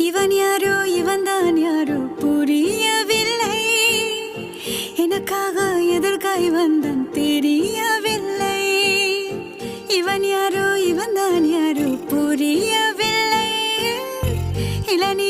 இவன் யாரோ இவன்தான் யாரோ புரியவில்லை. எனக்காக எதற்காய் வந்தான் தெரியவில்லை. இவன் யாரோ இவன்தான் யாரோ புரியவில்லை. இளநீ